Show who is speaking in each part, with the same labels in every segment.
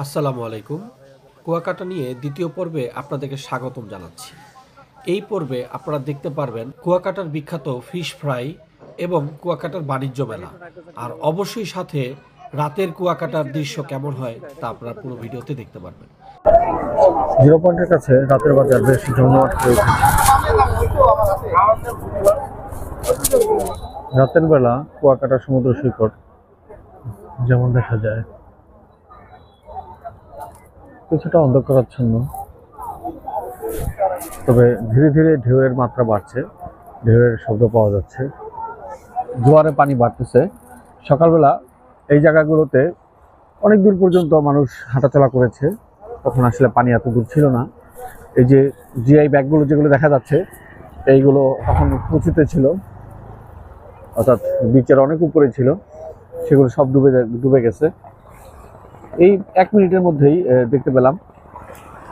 Speaker 1: আসসালামু আলাইকুম। কুয়াকাটা নিয়ে দ্বিতীয় পর্বে আপনাদেরকে স্বাগতম জানাচ্ছি। এই পর্বে আপনারা দেখতে পারবেন কুয়াকাটার বিখ্যাত ফিশ ফ্রাই এবং কুয়াকাটার বাণিজ্য মেলা। আর অবশ্যই সাথে রাতের কুয়াকাটার দৃশ্য কেমন হয় তা আপনারা পুরো ভিডিওতে দেখতে পারবেন।
Speaker 2: জিরো পয়েন্টের কাছে রাতের বাজার বেশ জমজমাট হয়ে উঠেছে। রাতের বেলা কুয়াকাটা সমুদ্র সৈকত যেমন দেখা যায় কিছুটা অন্ধকারাচ্ছন্ন, তবে ধীরে ধীরে ঢেউয়ের মাত্রা বাড়ছে, ঢেউয়ের শব্দ পাওয়া যাচ্ছে, জোয়ারে পানি বাড়তেছে। সকালবেলা এই জায়গাগুলোতে অনেক দূর পর্যন্ত মানুষ হাঁটাচলা করেছে, তখন আসলে পানি এত দূর ছিল না। এই যে জিআই ব্যাগগুলো যেগুলো দেখা যাচ্ছে এইগুলো তখন উঁচুতে ছিল, অর্থাৎ বিচের অনেক উপরে ছিল, সেগুলো সব ডুবে গেছে। এই 1 মিনিটের মধ্যেই দেখতে পেলাম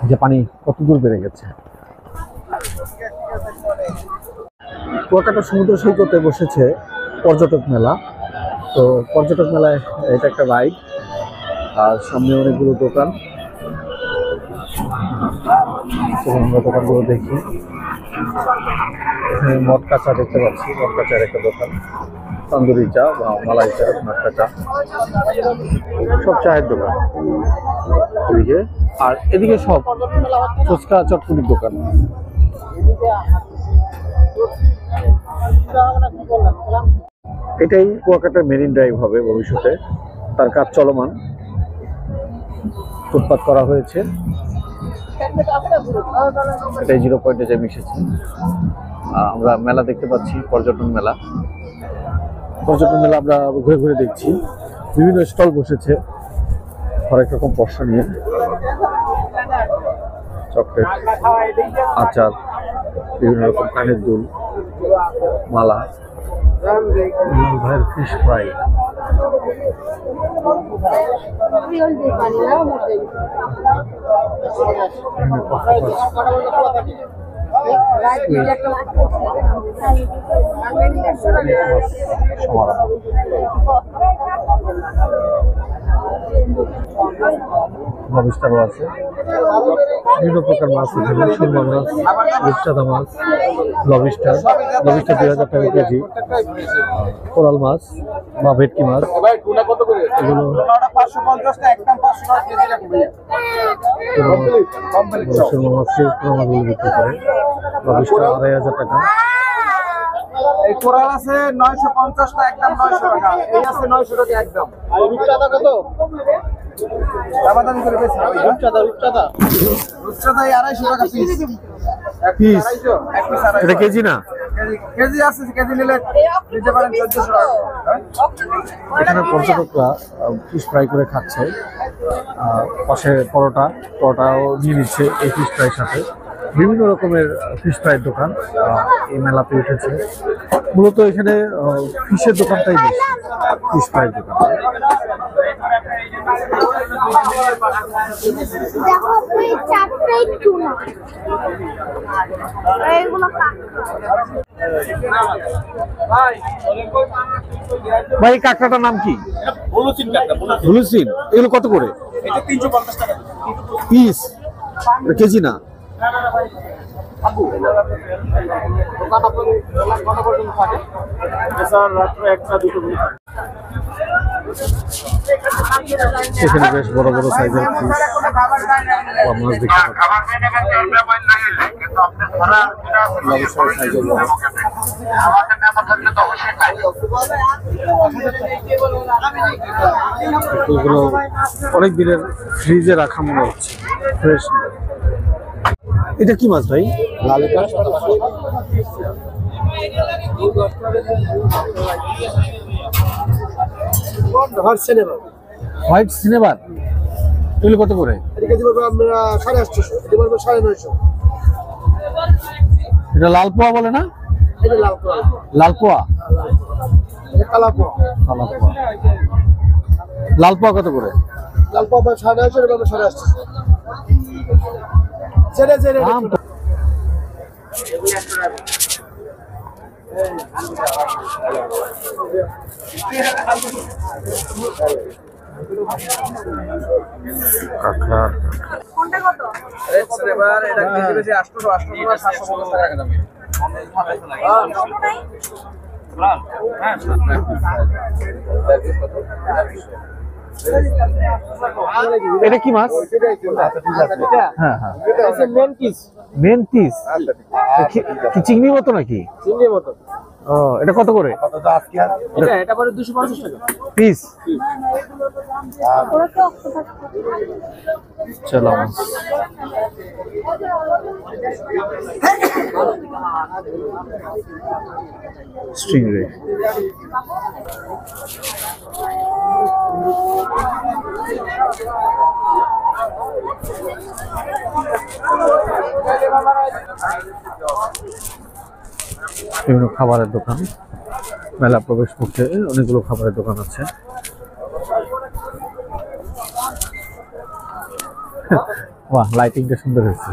Speaker 2: যে পানি কত দূর বেড়ে গেছে। কুয়াকাটা সমুদ্র সৈকতে বসেছে পর্যটক মেলা। তো পর্যটক মেলায় এটা একটা রাইড, আর সামনে অনেকগুলো দোকান। আমরা দোকানগুলো দেখি। এখানে মটকা চা দেখতে পাচ্ছি, মটকা চার একটা দোকান, তন্দুরি চা বা মালাই চা, মটকা চা, সব চায়ের দোকান এদিকে। আর এদিকে সব ফুচকা চটপটির দোকান। এটাই কুয়াকাটার মেরিন ড্রাইভ হবে ভবিষ্যতে, তার কাজ চলমান, ফুটপাত করা হয়েছে। এটাই জিরো পয়েন্টে যে মিশেছে। আমরা মেলা দেখতে পাচ্ছি, পর্যটন মেলা। পর্যটন মেলা আমরা ঘুরে ঘুরে দেখছি, বিভিন্ন স্টল বসেছে হরেক রকম পশা নিয়ে, চকলেট, আচার, বিভিন্ন রকম কানের দুল, মালা, ভাইয়ের ফিশ ফ্রাই। লবস্টারও আছে, বিভিন্ন প্রকার মাছ এখানে, সুরমা মাছ, রূপচাঁদা মাছ, লবস্টার 2000 টাকা কেজি, কোরাল মাছ বা ভেটকি মাছ, এগুলো সুরমা মাছগুলো বিক্রি করে। লবস্টার 2500 টাকা।
Speaker 3: এই কোরাল আছে 950 টাকা একদম, 900 টাকা। এই আছে 900 টাকা একদম। আর রূপচাঁদা কত? দামাদামি করে বেশি। রূপচাঁদা 250 টাকা পিস।
Speaker 2: পিস এটা কেজি না?
Speaker 3: কেজি আছে, কেজি নিলে নিতে পারেন 1400 টাকা।
Speaker 2: এখানে পর্যটকরা ফিশ ফ্রাই করে খাচ্ছে, পাশে পরোটাও নিয়ে নিচ্ছে এই ফিশ ফ্রাইয়ের সাথে। বিভিন্ন রকমের ফিশ ফ্রাইয়ের দোকান এই মেলাতে উঠেছে। মূলত এখানে ফিশের দোকানটাই বেশি, ফিশ ফ্রাইয়ের দোকান। ভাই কাঁকড়াটার নাম কি? ব্লুচিন। এগুলো কত করে?
Speaker 3: এটা 350 টাকা
Speaker 2: পিস, কেজি না? সেখানে বেশ বড় বড় সাইজের ফিশ বা মাছ দেখতে এগুলো অনেক দিনের ফ্রিজে রাখা মনে হচ্ছে, ফ্রেশ। এটা কি মাছ ভাই? লালিকা। হোয়াইট সিনেমার এগুলো কত করে? এটা লাল পোয়া বলে না? লাল পোয়া, লাল পোয়া কত করে?
Speaker 3: লাল পাপা 950 টাকা।
Speaker 2: কাঁকড়া
Speaker 4: কোনটা কত?
Speaker 3: এবার এটা কেজি বেশি 800 750 টাকা দাম।
Speaker 4: কত নাই?
Speaker 2: এটা কি মাছ? হ্যাঁ হ্যাঁ,
Speaker 3: মেন পিস
Speaker 2: মেন পিস। কি চিংড়ির মতো নাকি?
Speaker 3: চিংড়ির মতো।
Speaker 2: ও, এটা কত করে
Speaker 3: এটা পরে 250 টাকা
Speaker 2: পিস?
Speaker 4: ওরা তো অক্টোপাস।
Speaker 2: চলো স্ট্রিংরে। বিভিন্ন খাবারের দোকান, মেলা প্রবেশ করতে অনেকগুলো খাবারের দোকান আছে। বাহ, লাইটিংটা সুন্দর হয়েছে।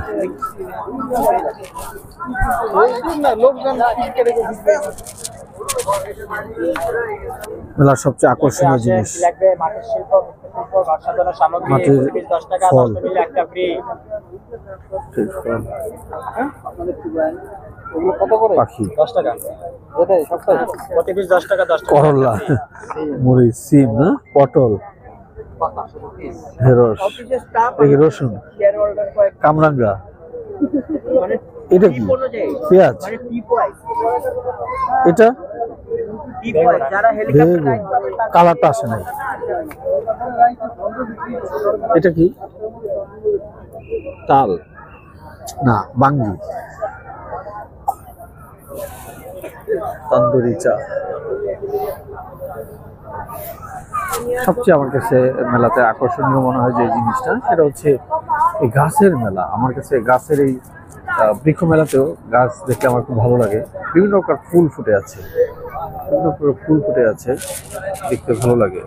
Speaker 2: মেলার সবচেয়ে আকর্ষণীয় জিনিস মাটির ফল, পাখি, করলা, মরিচ, সিম, না পটল, ঢেঁড়স, রসুন, কামরাঙ্গা। এটা কি? পেঁয়াজ। এটা কালারটা আসে নাই। এটা কি? তাল না, বাঙ্গি। তন্দুরি চা। সবচেয়ে আমার কাছে মেলাতে আকর্ষণীয় মনে হয় যে জিনিসটা, সেটা হচ্ছে এই গাছের মেলা। আমার কাছে গাছের এই বৃক্ষ মেলাতেও গাছ দেখলে আমার খুব ভালো লাগে। বিভিন্ন প্রকার ফুল ফুটে আছে, বিভিন্ন প্রকার ফুল ফুটে আছে, দেখতে ভালো লাগে।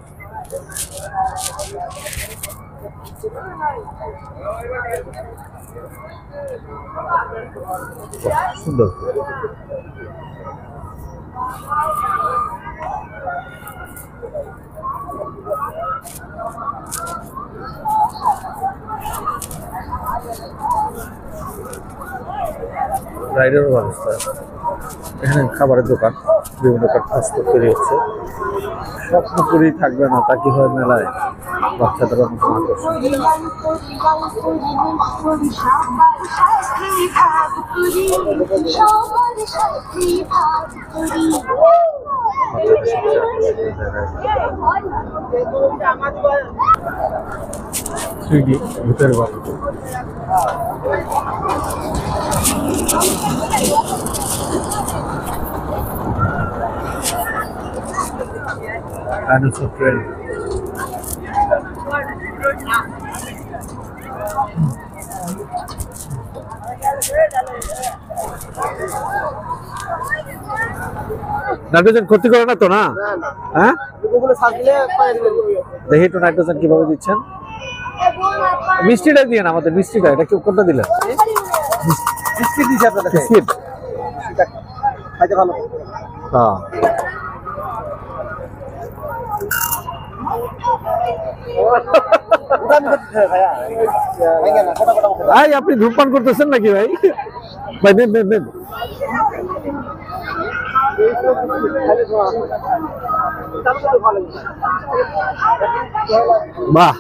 Speaker 2: সুন্দর। রাইডের ব্যবস্থা, এখানে খাবারের দোকান, বিভিন্ন প্রকার ফাস্টফুড তৈরি হচ্ছে। স্বপ্ন করেই থাকবে না, তা কি হয় মেলায় বাচ্চাদের অনেক আকর্ষণ। ভিতরে বাড়ি ডাইনোসর ট্রেন। নাইট্রোজেন ক্ষতি করে না তো? না, হ্যাঁ, দেখি একটু নাইট্রোজেন কিভাবে দিচ্ছেন। মিষ্টিটা দিয়ে না, আমাদের মিষ্টিটা। এটা কি কোনটা দিলেন?
Speaker 3: বিস্কিট দিছি আপনাদের।
Speaker 2: বিস্কিট
Speaker 3: খাইতে ভালো।
Speaker 2: হ্যাঁ, ভাই আপনি ধূমপান করতেছেন নাকি ভাই? ভাই নেন নেন নেন। বাহ,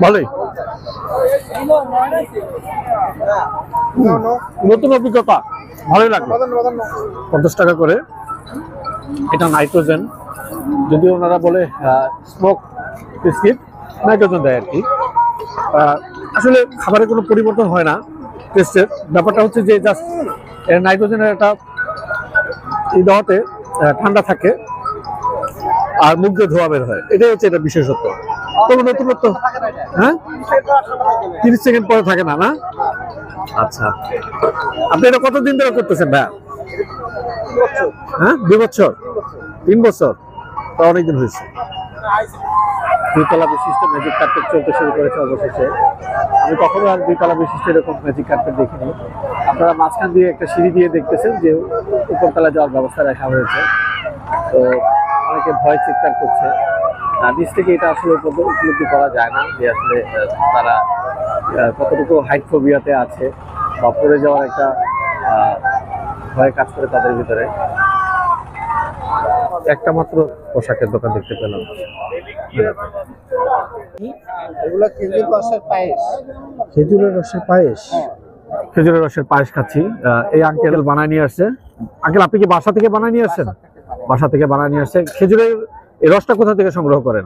Speaker 2: ভালোই, নতুন অভিজ্ঞতা, ভালোই লাগলো। 50 টাকা করে। এটা নাইট্রোজেন, যদি ওনারা বলে স্মোক বিস্কিট, নাইট্রোজেন দেয় আর কি। আসলে খাবারের কোনো পরিবর্তন হয় না টেস্টের। ব্যাপারটা হচ্ছে যে জাস্ট নাইট্রোজেনের একটা এই দেওয়াতে ঠান্ডা থাকে আর মুখ দিয়ে ধোয়া বের হয়, এটাই হচ্ছে এটা বিশেষত্ব। তবে নতুনত্ব, হ্যাঁ 30 সেকেন্ড পরে থাকে না, না? আচ্ছা, আপনি এটা কতদিন ধরে করতেছেন ভাইয়া? হ্যাঁ, 2 বছর, 3 বছর, তো অনেকদিন হয়েছে। 2 তলা বিশিষ্ট ম্যাজিক কার্পেট চলতে শুরু করেছে অবশেষে। আমি কখনো আর 2 তলা বিশিষ্ট এরকম ম্যাজিক কার্পেট দেখিনি। আপনারা মাঝখান দিয়ে একটা সিঁড়ি দিয়ে দেখতেছেন যে উপরতলা যাওয়ার ব্যবস্থা রাখা হয়েছে, তো অনেকে ভয় চিৎকার করছে। নিচ থেকে এটা আসলে উপলব্ধি করা যায় না যে আসলে তারা কতটুকু হাইট ফোবিয়াতে আছে বা পড়ে যাওয়ার একটা ভয় কাজ করে তাদের ভিতরে। একটা মাত্র পোশাকের দোকান দেখতে পেলাম।
Speaker 3: এগুলো খেজুর রসের পায়েস।
Speaker 2: খেজুরের রসের পায়েস, খেজুরের রসের পায়েস খাচ্ছি। এই আঙ্কেল বানায় নিয়ে আসছে। আঙ্কেল, আপনি কি বাসা থেকে বানায় নিয়ে আসছেন? বাসা থেকে বানায় নিয়ে আসছে। খেজুরের এই রসটা কোথা থেকে সংগ্রহ করেন?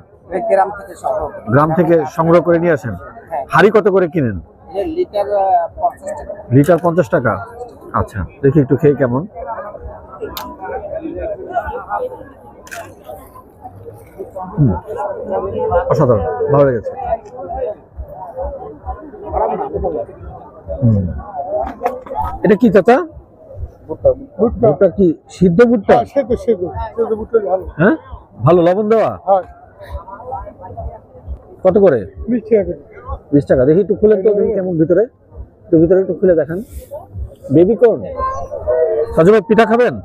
Speaker 3: গ্রাম থেকে সংগ্রহ।
Speaker 2: গ্রাম থেকে সংগ্রহ করে নিয়ে আসেন। হাড়ি কত করে কিনেন?
Speaker 3: লিটার 50 টাকা।
Speaker 2: লিটার 50 টাকা। আচ্ছা, দেখি একটু খেয়ে কেমন। অসাধারণ, ভালো লেগেছে। এটা কি চাচা? ভুট্টা কি সিদ্ধ ভুট্টা? হ্যাঁ, ভালো লবণ দেওয়া। কত করে? 20 টাকা। দেখি একটু খুলেন তো, দেখি কেমন ভিতরে। তো ভিতরে একটু খুলে দেখান। Baby corn. সাজু ভাই, পিঠা খাবেন?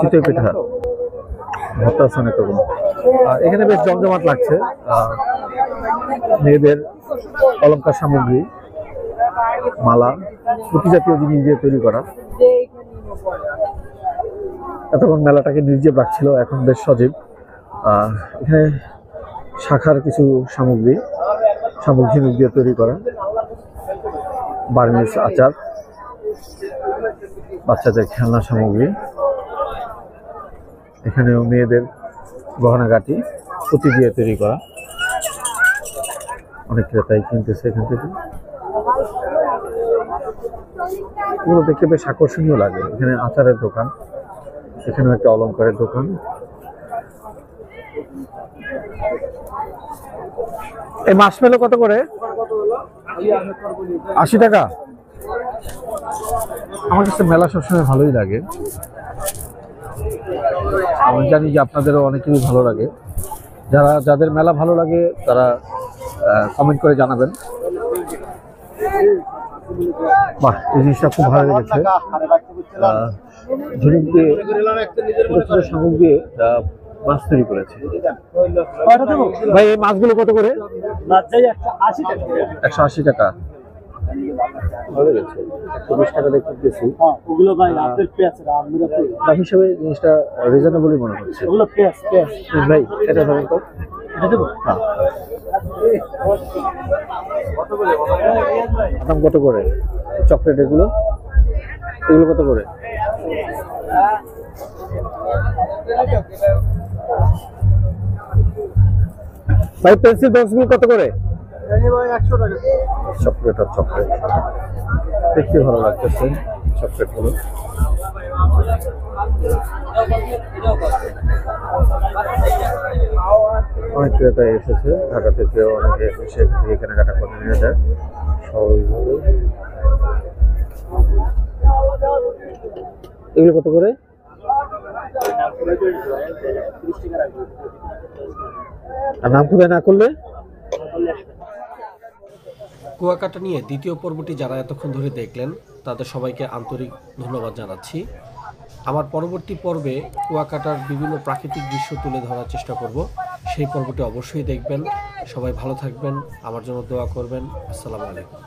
Speaker 2: চিতই পিঠা, ভর্তা আছে অনেক রকম। এখানে বেশ জমজমাট লাগছে। মেয়েদের অলংকার সামগ্রী, মালা, সুতি জাতীয় জিনিস দিয়ে তৈরি করা। এতক্ষণ মেলাটাকে নির্জীব রাখছিল, এখন বেশ সজীব। এখানে শাখার কিছু সামগ্রী, শামুক ঝিনুক দিয়ে তৈরি করা, বার্মিজ আচার, বাচ্চাদের খেলনা সামগ্রী। এখানেও মেয়েদের গহনাগাটি, সুতি দিয়ে তৈরি করা। অনেক ক্রেতাই কিনতেছে এখান থেকে। এগুলো দেখতে বেশ আকর্ষণীয় লাগে। এখানে আচারের দোকান, এখানেও একটা অলংকারের দোকান। এই মাশমেলো কত করে? 80 টাকা। আমার কাছে মেলা সবসময় ভালোই লাগে। আমি জানি যে আপনাদেরও অনেকেরই ভালো লাগে। যাদের মেলা ভালো লাগে তারা কমেন্ট করে জানাবেন। বাহ, এই জিনিসটা খুব ভালো লেগেছে। ঝিনুক দিয়ে, ছোট ছোট শামুক দিয়ে মাছ তৈরি করেছে। ভাই, এই মাছগুলো কত করে? 180 টাকা। ভালো লেগেছে। 120 টাকা দিয়ে কিনতেছি। দাম হিসেবে জিনিসটা রিজনেবলই মনে হচ্ছে। ভাই, এটা ধরেন তো। হ্যাঁ। দাম কত করে? চকলেট এগুলো কত করে? ভাই, পেন্সিল বক্সগুলো কত করে?
Speaker 3: 100 টাকা।
Speaker 2: চকলেট আর চকলেট দেখতে ভালো লাগতেছে চকলেট গুলো। অনেক ক্রেতা এসেছে ঢাকা থেকে, অনেকে এসে কেনাকাটা করে নিয়ে যায় স্বাভাবিকভাবে। এগুলো কত করে? আর নাম খোদাই না করলে?
Speaker 1: কুয়াকাটা নিয়ে দ্বিতীয় পর্বটি যারা এতক্ষণ ধরে দেখলেন তাদের সবাইকে আন্তরিক ধন্যবাদ জানাচ্ছি। আমার পরবর্তী পর্বে কুয়াকাটার বিভিন্ন প্রাকৃতিক দৃশ্য তুলে ধরার চেষ্টা করব। সেই পর্বটি অবশ্যই দেখবেন। সবাই ভালো থাকবেন, আমার জন্য দোয়া করবেন। আসসালামু আলাইকুম।